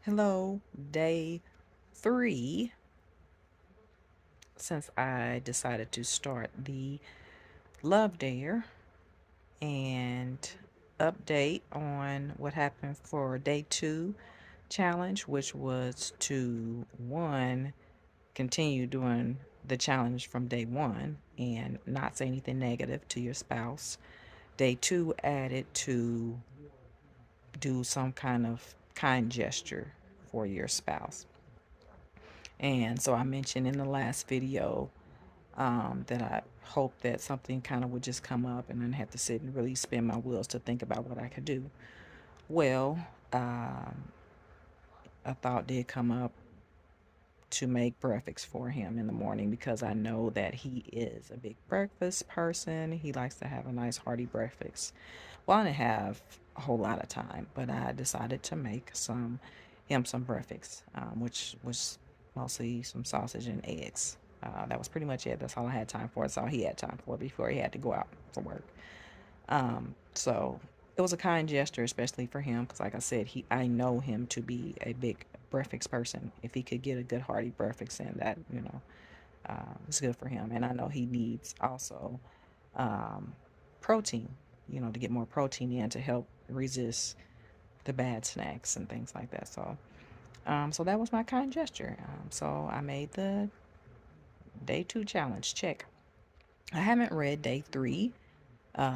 Hello, day 3 since I decided to start the Love Dare and update on what happened for day 2 challenge, which was to one, continue doing the challenge from day 1 and not say anything negative to your spouse. Day 2 added to do some kind of kind gesture for your spouse. And so I mentioned in the last video that I hoped that something kind of would just come up and then have to sit and really spin my wheels to think about what I could do. Well, a thought did come up to make breakfast for him in the morning because I know that he is a big breakfast person. He likes to have a nice hearty breakfast. Well, I didn't have a whole lot of time, but I decided to make some breakfast, which was mostly some sausage and eggs. That was pretty much it. That's all I had time for. That's all he had time for before he had to go out for work. So it was a kind gesture, especially for him, because like I said, I know him to be a big breakfast person. If he could get a good hearty breakfast in, that it's good for him. And I know he needs also um, protein, to get more protein in to help resist the bad snacks and things like that. So that was my kind gesture. So I made the day 2 challenge. Check. I haven't read day 3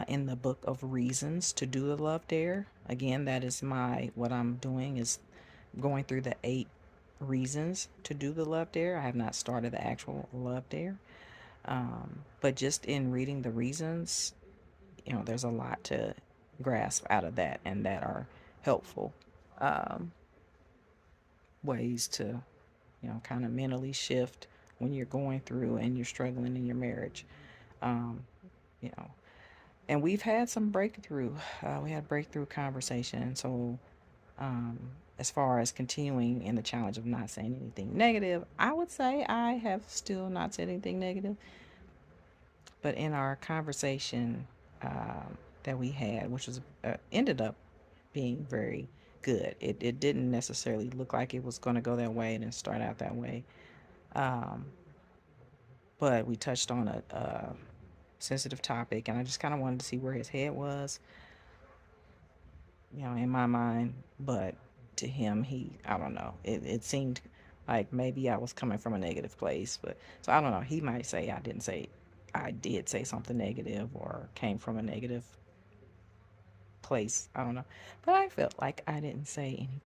in the book of reasons to do the love dare. Again, that is what I'm doing is going through the 8 reasons to do the love dare. I have not started the actual love dare. But just in reading the reasons, there's a lot to grasp out of that and that are helpful um, ways to, kind of mentally shift when you're going through and you're struggling in your marriage. Um, you know, and we've had some breakthrough. We had breakthrough conversation. So, um, as far as continuing in the challenge of not saying anything negative, I would say I have still not said anything negative. But in our conversation that we had, which was ended up being very good, it didn't necessarily look like it was going to go that way and start out that way. Um, but we touched on a sensitive topic, and I just kind of wanted to see where his head was, in my mind. But to him, I don't know. It seemed like maybe I was coming from a negative place, but so I don't know. He might say I did say something negative or came from a negative place. I don't know. But I felt like I didn't say